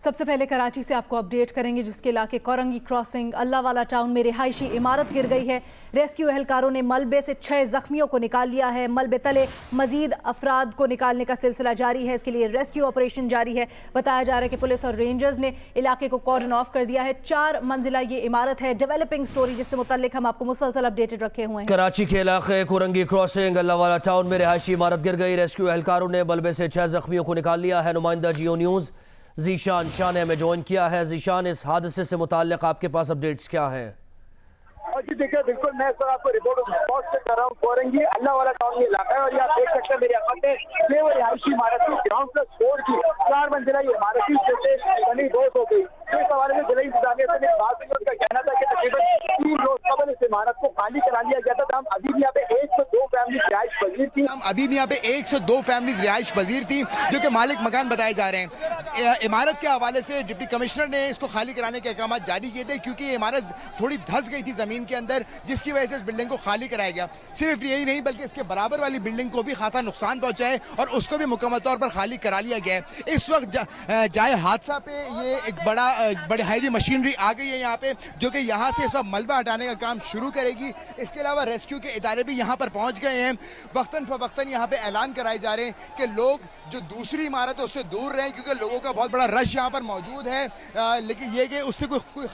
सबसे पहले कराची से आपको अपडेट करेंगे, जिसके इलाके कोरंगी क्रॉसिंग अल्लाह वाला टाउन में रिहायशी इमारत गिर गई है। रेस्क्यू एहलकारों ने मलबे से 6 जख्मियों को निकाल लिया है। मलबे तले मजीद अफराद को निकालने का सिलसिला जारी है। इसके लिए रेस्क्यू ऑपरेशन जारी है। बताया जा रहा है कि पुलिस और रेंजर्स ने इलाके को कॉर्डन ऑफ कर दिया है। 4 मंजिला ये इमारत है। डेवलपिंग स्टोरी जिससे मुतल्लिक हम आपको मुसलसल अपडेटेड रखे हुए हैं। कराची के इलाके कोरंगी क्रॉसिंग अल्लाह वाला टाउन में रिहायशी इमारत गिर गई। रेस्क्यू एहलकारों ने मलबे से 6 जख्मियों को निकाल लिया है। नुमाइंदा जियो न्यूज़ जीशान शाह ने हमें ज्वाइन किया है। जीशान, इस हादसे से मुताल्लिक आपके पास अपडेट्स क्या हैं? जी देखिए, बिल्कुल मैं सर आपको रिपोर्ट स्पॉट से कर रहा हूँ। कोरंगी अल्लाह वाला टाउन ये इलाका है और ये आप देख सकते हैं मेरी आंखों में ये वो रिहायशी इमारत थी ग्राउंड प्लस 4 की 4 मंजिला ये इमारत थी जिससे बनी रोज हो गई। इस हवाले में जिला इंतजामिया से मेरी बात हुई, उनका कहना था कि तकरीबन 3 रोज कबल इस इमारत को खाली करा लिया गया था। हम अभी भी यहाँ पे 1 से 2 फैमिली रिहायश पजीर थी। हम अभी भी यहाँ पे 1 से 2 फैमिलीज रिहायश पजीर थी जो कि मालिक मकान बताए जा रहे हैं। इमारत के हवाले से डिप्टी कमिश्नर ने इसको खाली कराने के अहकाम जारी किए थे क्योंकि ये इमारत थोड़ी धंस गई थी जमीन के अंदर, जिसकी वजह से इस बिल्डिंग को खाली कराया गया। सिर्फ यही नहीं बल्कि इसके बराबर वाली बिल्डिंग को भी खासा नुकसान पहुंचा है और उसको भी मुकम्मल तौर पर खाली करा लिया गया है। इस वक्त जाए हादसा पे ये एक बड़ी हैवी मशीनरी आ गई है यहाँ पे, जो कि यहाँ से इस वक्त मलबा हटाने का काम शुरू करेगी। इसके अलावा रेस्क्यू के इदारे भी यहाँ पर पहुँच गए हैं। वक्तन फवक्तन यहाँ पे ऐलान कराए जा रहे हैं कि लोग जो दूसरी इमारत है उससे दूर रहें क्योंकि लोगों का बहुत बड़ा रश यहाँ पर मौजूद है। लेकिन ये कि उससे कोई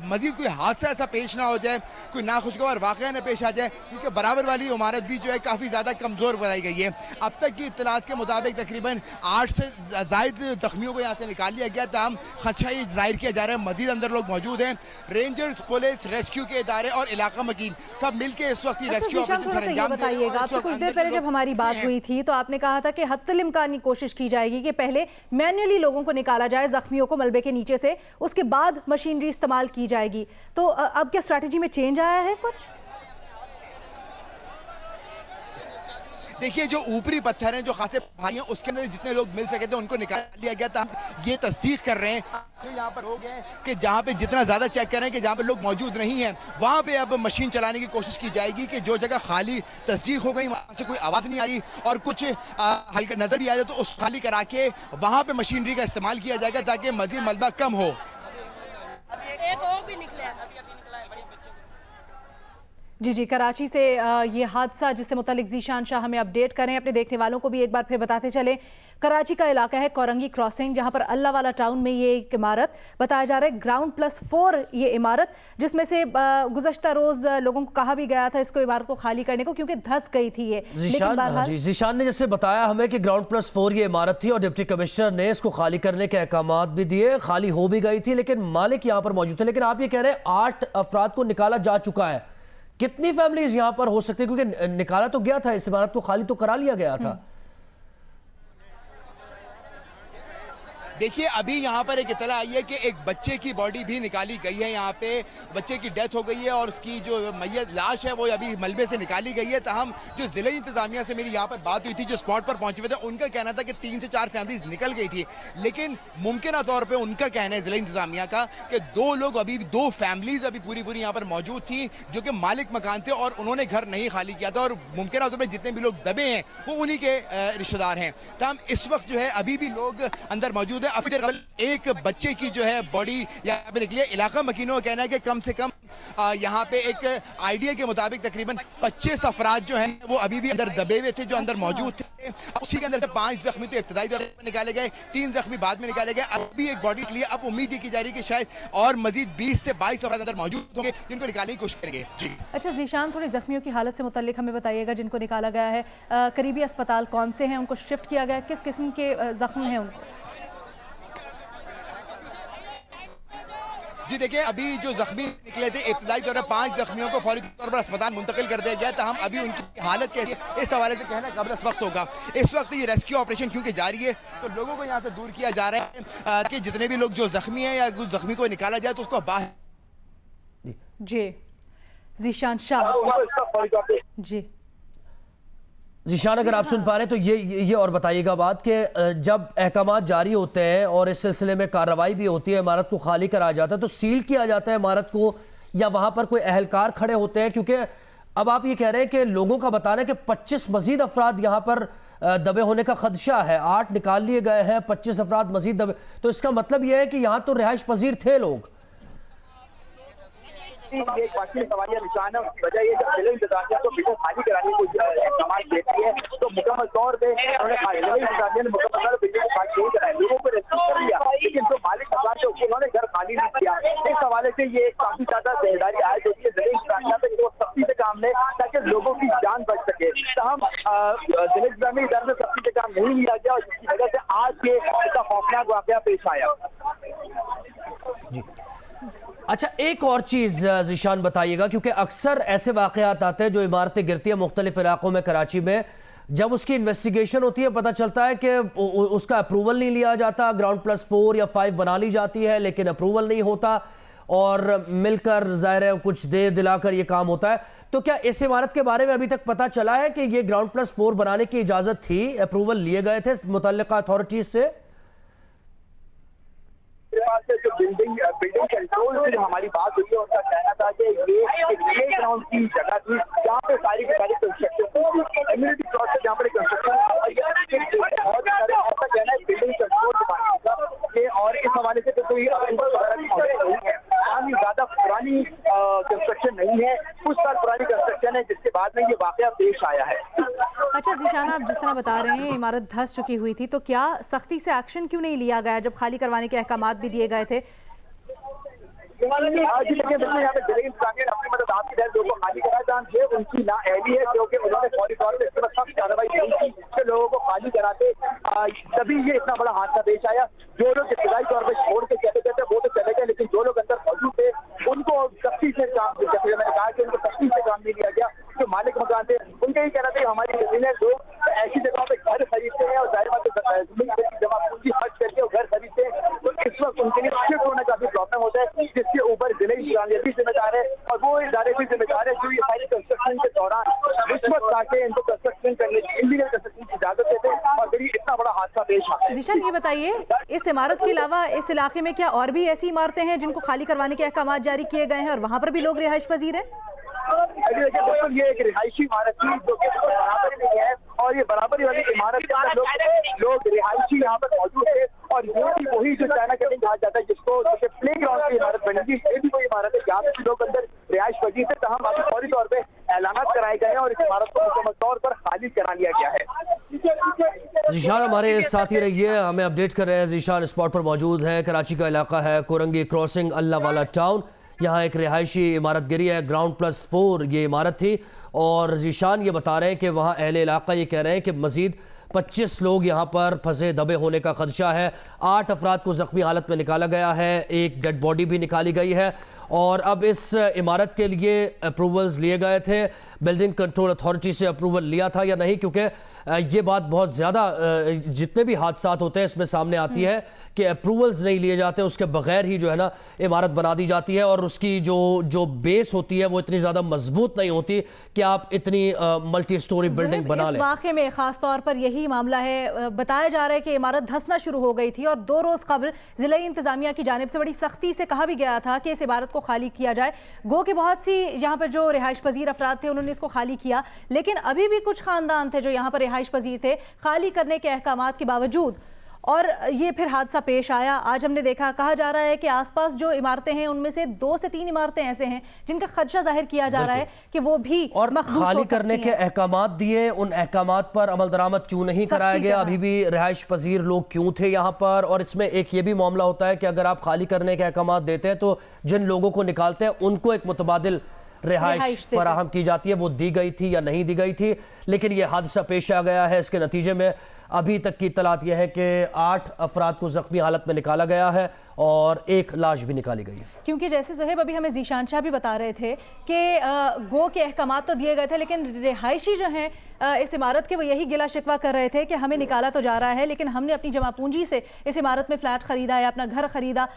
मजीद कोई हादसा ऐसा पेश ना हो जाए, कोई नाखुशगवार वाक़या न पेश आ जाए, क्योंकि बराबर वाली इमारत भी जो है काफ़ी ज़्यादा कमज़ोर बताई गई है। अब तक की इत्तलात के मुताबिक तकरीबन 8 से ज़ायद जख्मियों को यहाँ से निकाल लिया गया। तमाम खदशा ये जाहिर किया जा रहा है मजीद अंदर लोग मौजूद हैं। रेंजर्स, पुलिस, रेस्क्यू के इदारे और इलाका मकीन सब मिलकर इस वक्त रेस्क्यू ऑपरेशन सर अंजाम दे रहे हैं। आपसे कुछ देर पहले जब हमारी बात हुई थी तो आपने कहा था कि हत्तुल इम्कानी कोशिश की जाएगी कि पहले मैन्युअली लोगों को निकाला जाए जख्मियों को मलबे के नीचे से, उसके बाद मशीनरी इस्तेमाल की जाएगी। तो अब क्या स्ट्रैटेजी में चेंज आया है कुछ? देखिए, जो ऊपरी पत्थर हैं जो खासे भारी हैं उसके अंदर जितने लोग मिल सके थे उनको निकाल लिया गया था। हम ये तस्दीक कर रहे हैं जो यहाँ पर लोग हैं कि जहाँ पे जितना ज़्यादा चेक कर रहे हैं कि जहाँ पे लोग मौजूद नहीं हैं वहाँ पे अब मशीन चलाने की कोशिश की जाएगी कि जो जगह खाली तस्दीक हो गई वहाँ से कोई आवाज़ नहीं आई और कुछ हल्का नज़र भी आ जाए तो उस खाली करा के वहाँ पे मशीनरी का इस्तेमाल किया जाएगा ताकि मज़ीद मलबा कम हो। एक और भी निकला। जी, कराची से ये हादसा जिससे मुतालिक जीशान शाह हमें अपडेट करें। अपने देखने वालों को भी एक बार फिर बताते चलें, कराची का इलाका है कोरंगी क्रॉसिंग, जहां पर अल्लाह वाला टाउन में ये एक इमारत बताया जा रहा है ग्राउंड प्लस 4 ये इमारत, जिसमें से गुज़श्ता रोज़ लोगों को कहा भी गया था इसको इमारत को खाली करने को क्योंकि धंस गई थी ये। जीशान ने जैसे बताया हमें कि ग्राउंड प्लस 4 ये इमारत थी और डिप्टी कमिश्नर ने इसको खाली करने के अहकाम भी दिए। खाली हो भी गई थी लेकिन मालिक यहाँ पर मौजूद थे। लेकिन आप ये कह रहे हैं 8 अफराद को निकाला जा चुका है। कितनी फैमिलीज यहां पर हो सकती है, क्योंकि निकाला तो गया था, इस इमारत को खाली तो करा लिया गया था। देखिए, अभी यहाँ पर एक इतला आई है कि एक बच्चे की बॉडी भी निकाली गई है। यहाँ पे बच्चे की डेथ हो गई है और उसकी जो मैयत लाश है वो अभी मलबे से निकाली गई है। ताहम जो जिला इंतजामिया से मेरी यहाँ पर बात हुई थी, जो स्पॉट पर पहुंचे हुए थे, उनका कहना था कि 3 से 4 फैमिलीज निकल गई थी। लेकिन मुमकिन तौर पर उनका कहना है जिला इंतजामिया का कि 2 लोग अभी 2 फैमिलीज अभी पूरी यहाँ पर मौजूद थी जो कि मालिक मकान थे और उन्होंने घर नहीं खाली किया था और मुमकिन तौर पर जितने भी लोग दबे हैं वो उन्हीं के रिश्तेदार हैं। ताहम इस वक्त जो है अभी भी लोग अंदर मौजूद है। अभी देर कबल एक बच्चे की जो है बॉडी यहाँ पे निकली है। इलाका मकीनों का कहना है कि कम से कम यहाँ पे एक आइडिया के मुताबिक तकरीबन 25 अफराद जो हैं वो अभी भी अंदर दबे हुए थे जो अंदर मौजूद थे। उसी के अंदर से 5 जख्मी तो इब्तदाई दौर में निकाले गए, 3 जख्मी बाद में निकाले गए। अभी एक बॉडी के लिए अब उम्मीद की जा रही है कि शायद और मजीद 20 से 22 अफराद अंदर मौजूद होंगे जिनको निकालने की कोशिश करेंगे। जी अच्छा जीशान, थोड़ी जख्मियों की हालत से मुताल्लिक हमें बताइएगा जिनको निकाला गया है। करीबी अस्पताल कौन से हैं, उनको शिफ्ट किया गया, किस किस्म के जख्म हैं उनको? जी देखिए, अभी जो जख्मी निकले थे इब्तदाई तौर पर 5 जख्मियों को फौरी तौर पर अस्पताल मुंतकिल कर दिया गया था। हम अभी उनकी हालत कैसी है इस हवाले से कहना कबल इस वक्त होगा। इस वक्त ये रेस्क्यू ऑपरेशन क्योंकि जारी है तो लोगों को यहाँ से दूर किया जा रहा है कि जितने भी लोग जो जख्मी हैं या कुछ जख्मी को निकाला जाए तो उसको बाहर। जी जीशान शाह। जी जीशान, अगर आप सुन पा रहे हैं तो ये और बताइएगा बात कि जब अहकामात जारी होते हैं और इस सिलसिले में कार्रवाई भी होती है, इमारत को खाली कराया जाता है तो सील किया जाता है इमारत को या वहां पर कोई अहलकार खड़े होते हैं? क्योंकि अब आप ये कह रहे हैं कि लोगों का बताना है कि 25 मजीद अफराद यहाँ पर दबे होने का खदशा है। 8 निकाल लिए गए हैं, 25 अफराद मजीद दबे। तो इसका मतलब यह है कि यहाँ तो रिहाइश पजीर थे लोग। ये एक बाकी सवालिया निशान है। उसकी वजह ये जब जिला इंतजामिया को बिल्कुल खाली कराने को कमाल देती है तो मुकम्मल तौर पर उन्होंने जिला इंतजामिया ने मुकम्मल तौर पर बिल्कुल खाली नहीं कराया, लोगों को रेस्क्यू कर लिया, लेकिन जो मालिक मकान थे उन्होंने घर खाली नहीं किया। इस हवाले से ये काफी ज्यादा जिम्मेदारी आयद होती है जिला इंतजामिया पे जो सख्ती से काम ले ताकि लोगों की जान बच सके। तहम जिला इंतजामिया इधर में सख्ती से काम नहीं लिया गया और जिसकी वजह से आज ये इसका खौफनाक वाकया पेश आया। जी अच्छा, एक और चीज़ ज़ीशान बताइएगा, क्योंकि अक्सर ऐसे वाक़यात आते हैं जो इमारतें गिरती हैं मुख्तलिफ इलाकों में कराची में, जब उसकी इन्वेस्टिगेशन होती है पता चलता है कि उसका अप्रूवल नहीं लिया जाता, ग्राउंड प्लस 4 या 5 बना ली जाती है लेकिन अप्रूवल नहीं होता और मिलकर ज़ाहिर है कुछ दे दिलाकर ये काम होता है। तो क्या इस इमारत के बारे में अभी तक पता चला है कि ये ग्राउंड प्लस 4 बनाने की इजाज़त थी, अप्रूवल लिए गए थे मुतल्लिका अथॉरिटीज़ से? जो बिल्डिंग कंट्रोल से जो हमारी बात हुई है उनका कहना था कि ये एक प्ले ग्राउंड की जगह थी जहाँ पे सारी की सारी कंस्ट्रक्शन कम्युनिटी प्लॉट से जहाँ पर कंस्ट्रक्शन बहुत सारे ऐसा कहना है बिल्डिंग कंट्रोल डिपार्टमेंट का और इस हवाले से कोई नहीं है। काफी ज्यादा पुरानी कंस्ट्रक्शन नहीं है, कुछ साल पुरानी कंस्ट्रक्शन है जिसके बाद में ये वाकया पेश आया है। अच्छा ज़ीशान, आप जिस तरह बता रहे हैं इमारत धंस चुकी हुई थी, तो क्या सख्ती से एक्शन क्यों नहीं लिया गया जब खाली करवाने के अहकामात भी दिए गए थे? आज बिल्कुल यहाँ पे जिले इंतजामिया ने अपनी मदद आपकी लोगों को खाली करा जहाँ ये उनकी नाअहली है क्योंकि उन्होंने फौरी तौर पर इसके बाद सख्त कार्रवाई नहीं की कि लोगों को खाली कराते, तभी ये इतना बड़ा हादसा पेश आया। जो लोग इब्तदाई तौर पर छोड़ के चले गए थे वो तो चले गए, लेकिन जो लोग अंदर मौजूद थे उनको सख्ती से काम, जैसे मैंने कहा कि उनको सख्ती से काम नहीं लिया गया। जो मालिक मकान थे उनका ही कहना था हमारी जमीन लोग ऐसी जगहों पे घर खरीदते हैं और जाहिर बात है जमीन जमा पूंजी खर्च करके घर खरीदते हैं, तो इस वक्त उनके लिए शिफ्ट होने का भी प्रॉब्लम होता है जिसके ऊपर जिले इंतजामिया भी जिम्मेदार है और वो इदारे भी जिम्मेदार है जो ये सारी कंस्ट्रक्शन के दौरान रिश्वत लाके इनको कंस्ट्रक्शन करने इलीगल कंस्ट्रक्शन की इजाजत देते हैं और फिर इतना बड़ा हादसा पेश आता है। ज़ीशान ये बताइए, इस इमारत के अलावा इस इलाके में क्या और भी ऐसी इमारतें हैं जिनको खाली करवाने के अहकामात जारी किए गए हैं और वहाँ पर भी लोग रिहाइश पजीर हैं? बिल्कुल ये एक रिहायशी इमारत थी जो कि बराबर में है और ये बराबरी वाली इमारत के अंदर लोग रिहायशी यहाँ पर मौजूद थे और ये भी वही जो चाइना कैबिन कहा जाता है जिसको प्ले ग्राउंड की इमारत बनेगी, ये भी कोई इमारत है जहाँ पे लोग अंदर रिहायश पजीर थे। तमाम अभी फौरी तौर पर ऐलानात कराए गए हैं और इस इमारत को मुकम्मल तौर पर खाली करा लिया गया है। ज़ीशान हमारे साथ ही रहिए, हमें अपडेट कर रहे हैं। ज़ीशान स्पॉट पर मौजूद है, कराची का इलाका है कोरंगी क्रॉसिंग अल्लाह वाला टाउन, यहाँ एक रिहायशी इमारत गिरी है, ग्राउंड प्लस 4 ये इमारत थी और ज़ीशान ये बता रहे हैं कि वहाँ अहले इलाका ये कह रहे हैं कि मज़ीद 25 लोग यहाँ पर फंसे दबे होने का खदशा है। 8 अफराद को ज़ख्मी हालत में निकाला गया है, एक डेड बॉडी भी निकाली गई है और अब इस इमारत के लिए अप्रूवल्स लिए गए थे। बिल्डिंग कंट्रोल अथॉरिटी से अप्रूवल लिया था या नहीं, क्योंकि ये बात बहुत ज़्यादा जितने भी हादसात होते हैं इसमें सामने आती है कि अप्रूवल्स नहीं लिए जाते, उसके बगैर ही जो है ना इमारत बना दी जाती है और उसकी जो बेस होती है वो इतनी ज़्यादा मजबूत नहीं होती कि आप इतनी मल्टी स्टोरी बिल्डिंग बना लें। इस वाक़े में ख़ास तौर पर यही मामला है। बताया जा रहा है कि इमारत धंसना शुरू हो गई थी और 2 रोज़ कबल ज़िला इंतज़ामिया की जानिब से बड़ी सख्ती से कहा भी गया था कि इस इमारत को खाली किया जाए। गो कि बहुत सी यहाँ पर जो रिहाइश पजीर अफराद थे उन्होंने इसको खाली किया, लेकिन अभी भी कुछ ख़ानदान थे जो यहाँ पर रिहाइश पजीर थे खाली करने के अहकामात के बावजूद, और ये फिर हादसा पेश आया। आज हमने देखा, कहा जा रहा है कि आसपास जो इमारतें हैं उनमें से 2 से 3 इमारतें ऐसे हैं जिनका खदशा जाहिर किया जा रहा है कि वो भी और खाली करने के अहकामात दिए, उन अहकामात पर अमल दरामद क्यों नहीं कराया गया? अभी भी रिहाइश पजीर लोग क्यों थे यहाँ पर? और इसमें एक ये भी मामला होता है कि अगर आप खाली करने के अहकामात देते हैं तो जिन लोगों को निकालते हैं उनको एक मुतबादिल रिहाइश फराहम की जाती है, वो दी गई थी या नहीं दी गई थी, लेकिन ये हादसा पेश आ गया है। इसके नतीजे में अभी तक की इत्तलात यह है कि 8 अफराद को ज़ख्मी हालत में निकाला गया है और एक लाश भी निकाली गई है। क्योंकि जैसे ज़ुहैब अभी हमें ज़ीशान शाह भी बता रहे थे कि गो के अहकामात तो दिए गए थे, लेकिन रिहायशी जो हैं इस इमारत के वो यही गिला शिकवा कर रहे थे कि हमें निकाला तो जा रहा है लेकिन हमने अपनी जमा पूंजी से इस इमारत में फ्लैट ख़रीदा है, अपना घर ख़रीदा,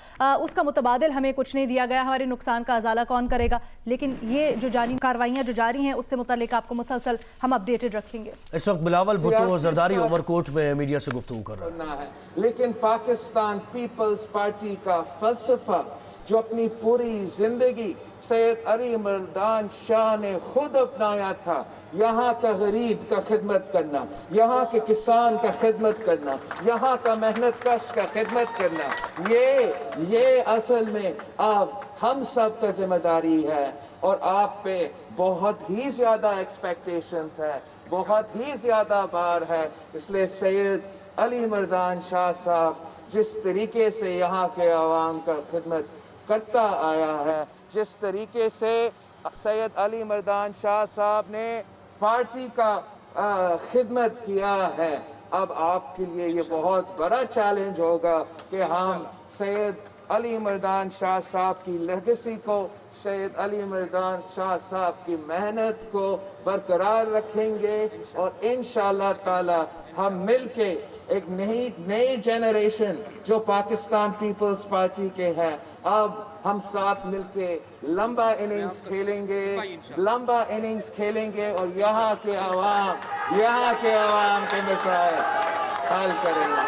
उसका मुतबादिल हमें कुछ नहीं दिया गया, हमारे नुकसान का अजाला कौन करेगा? लेकिन ये जो जानी कार्रवाइयाँ जो जारी हैं उससे मुतालिक आपको मुसलसल हम अपडेटेड रखेंगे। इस वक्त बिलावल भुट्टो जरदारी उमरकोट में मीडिया से गुफ्तगू कर रहा है। लेकिन पाकिस्तान पीपल्स पार्टी का फलसफा जो अपनी पूरी जिंदगी सैयद अली मर्दान शाह ने खुद अपनाया था। यहाँ का गरीब का खिदमत करना, यहाँ के किसान का खिदमत करना, यहाँ का मेहनत कश का खिदमत करना, ये असल में आप हम सब का जिम्मेदारी है। और आप पे बहुत ही ज़्यादा एक्सपेक्टेशंस है, बहुत ही ज़्यादा बार है। इसलिए सैयद अली मर्दान शाह साहब जिस तरीके से यहाँ के आवाम का खिदमत करता आया है, जिस तरीके से सैयद अली मर्दान शाह साहब ने पार्टी का खिदमत किया है, अब आपके लिए ये बहुत बड़ा चैलेंज होगा कि हम सैयद अली मर्दान शाह साहब की लेगेसी को, सैयद अली मर्दान शाह साहब की मेहनत को बरकरार रखेंगे और इंशाअल्लाह ताला हम मिलके एक नई जनरेशन जो पाकिस्तान पीपल्स पार्टी के हैं, अब हम साथ मिलके लंबा इनिंग्स खेलेंगे और यहाँ के आवाम के मसाइल हल करेंगे।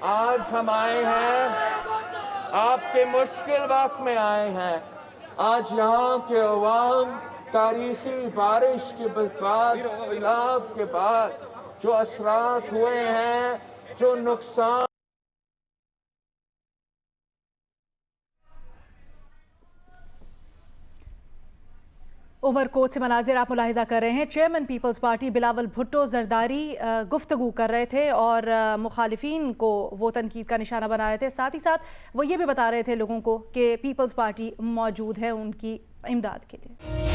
आज हम आए हैं, आपके मुश्किल वक्त में आए हैं। आज यहाँ के अवाम तारीखी बारिश के बाद, सैलाब के बाद जो असरात हुए हैं, जो नुकसान उमरकोट से मनाजिर आप मुलाहिजा कर रहे हैं। Chairman People's Party Bilawal Bhutto Zardari गुफ्तगू कर रहे थे और मुखालिफिन को वो तनकीद का निशाना बना रहे थे। साथ ही साथ वो ये भी बता रहे थे लोगों को कि पीपल्स पार्टी मौजूद है उनकी इमदाद के लिए।